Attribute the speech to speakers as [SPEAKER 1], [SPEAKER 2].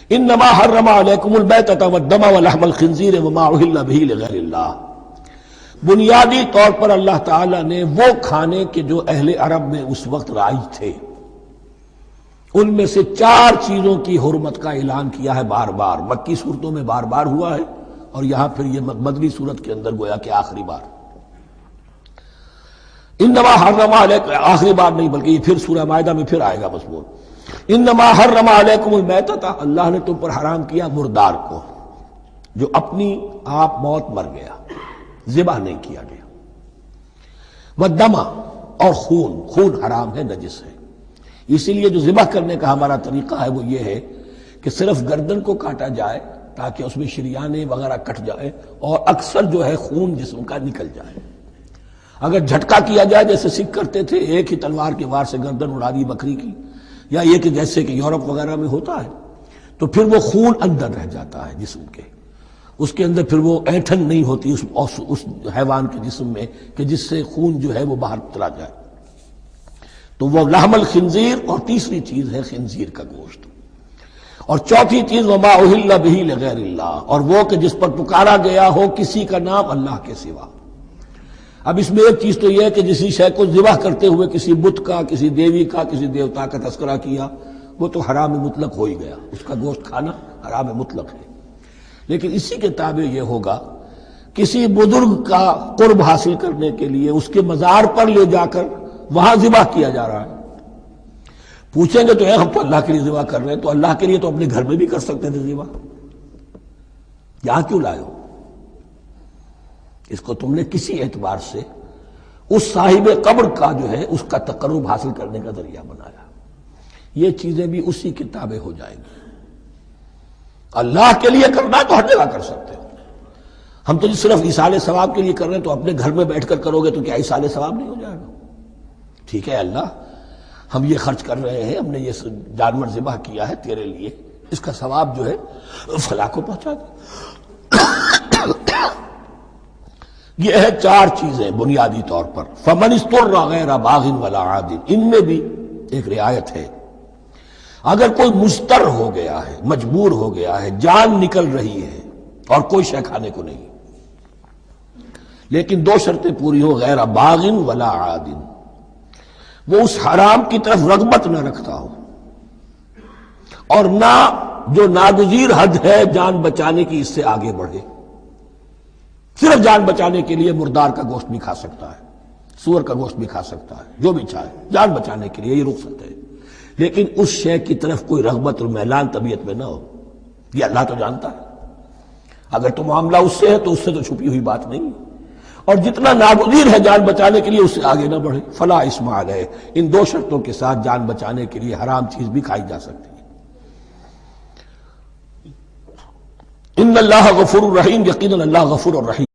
[SPEAKER 1] انما حرم علیکم المیتۃ والدم ولحم الخنزیر وما اہل بہ لغیر اللہ، بنیادی طور پر اللہ تعالیٰ نے وہ کھانے کے جو اہل عرب میں اس وقت رائج تھے ان میں سے 4 چیزوں کی حرمت کا اعلان کیا ہے بار بار، مکی صورتوں میں بار بار ہوا ہے اور یہاں پھر یہ مدنی صورت کے اندر گویا کہ آخری بار، انما حرم علیکم، آخری بار نہیں بلکہ یہ پھر سورہ مائدہ میں پھر آئے گا مضمون، انما حرم علیکم المیتۃ، اللہ نے تم پر حرام کیا مردار کو، جو اپنی آپ موت مر گیا، ذبح نہیں کیا گیا، والدم، اور خون حرام ہے، نجس ہے، اسی لیے جو ذبح کرنے کا ہمارا طریقہ ہے وہ یہ ہے کہ صرف گردن کو کاٹا جائے تاکہ اس میں شریانے وغیرہ کٹ جائے اور اکثر جو ہے خون جسم کا نکل جائے۔ اگر جھٹکا کیا جائے جیسے سکھ کرتے تھے، ایک ہی تلوار کے وار سے گردن اڑا دی بکری کی، یا یہ کہ جیسے کہ یورپ وغیرہ میں ہوتا ہے، تو پھر وہ خون اندر رہ جاتا ہے جسم کے، اس کے اندر پھر وہ اینٹھن نہیں ہوتی اس حیوان کے جسم میں کہ جس سے خون جو ہے وہ باہر چلا جائے، تو وہ لحم الخنزیر، اور تیسری چیز ہے خنزیر کا گوشت، اور چوتھی چیز وما اہل بہ لغیر اللہ، اور وہ کہ جس پر پکارا گیا ہو کسی کا نام اللہ کے سوا۔ اب اس میں ایک چیز تو یہ ہے کہ جسی شے کو ذبح کرتے ہوئے کسی بت کا، کسی دیوی کا، کسی دیوتا کا تذکرہ کیا، وہ تو حرام مطلق ہو ہی گیا، اس کا گوشت کھانا حرام مطلق ہے، لیکن اسی کے تابع یہ ہوگا کسی بزرگ کا قرب حاصل کرنے کے لیے اس کے مزار پر لے جا کر وہاں ذبح کیا جا رہا ہے، پوچھیں گے تو ہم تو اللہ کے لیے ذبح کر رہے ہیں، تو اللہ کے لیے تو اپنے گھر میں بھی کر سکتے تھے ذبح، یہاں کیوں لائے ہو؟ اس کو تم نے کسی اعتبار سے اس صاحب قبر کا جو ہے اس کا تقرب حاصل کرنے کا ذریعہ بنایا، یہ چیزیں بھی اسی کی تابع ہو جائیں گی۔ اللہ کے لیے کرنا تو ہر جگہ کر سکتے ہو، ہم تو صرف ایصال ثواب کے لیے کر رہے ہیں، تو اپنے گھر میں بیٹھ کر کرو گے تو کیا ایصال ثواب نہیں ہو جائے گا؟ ٹھیک ہے اللہ، ہم یہ خرچ کر رہے ہیں، ہم نے یہ جانور ذبح کیا ہے تیرے لیے، اس کا ثواب جو ہے فلاں کو پہنچا دے۔ یہ ہے 4 چیزیں بنیادی طور پر، فمن اضطر غیر باغ ولا عاد، ان میں بھی ایک رعایت ہے، اگر کوئی مضطر ہو گیا ہے، مجبور ہو گیا ہے، جان نکل رہی ہے اور کوئی شے کھانے کو نہیں، لیکن 2 شرطیں پوری ہو، غیر باغ ولا عاد، وہ اس حرام کی طرف رغبت نہ رکھتا ہو، اور نہ جو ناگزیر حد ہے جان بچانے کی اس سے آگے بڑھے، صرف جان بچانے کے لیے مردار کا گوشت بھی کھا سکتا ہے، سور کا گوشت بھی کھا سکتا ہے، جو بھی چاہے جان بچانے کے لیے یہ رخصت ہے، لیکن اس شے کی طرف کوئی رغبت اور میلان طبیعت میں نہ ہو، یہ اللہ تو جانتا ہے، اگر تو معاملہ اس سے ہے تو اس سے تو چھپی ہوئی بات نہیں ہے، اور جتنا ناگزیر ہے جان بچانے کے لیے اس سے آگے نہ بڑھے، فلا اسم علیہ، ان 2 شرطوں کے ساتھ جان بچانے کے لیے حرام چیز بھی کھائی جا سکتی ہے۔ ان اللہ غفور الرحیم، یقیناً اللہ غفور الرحیم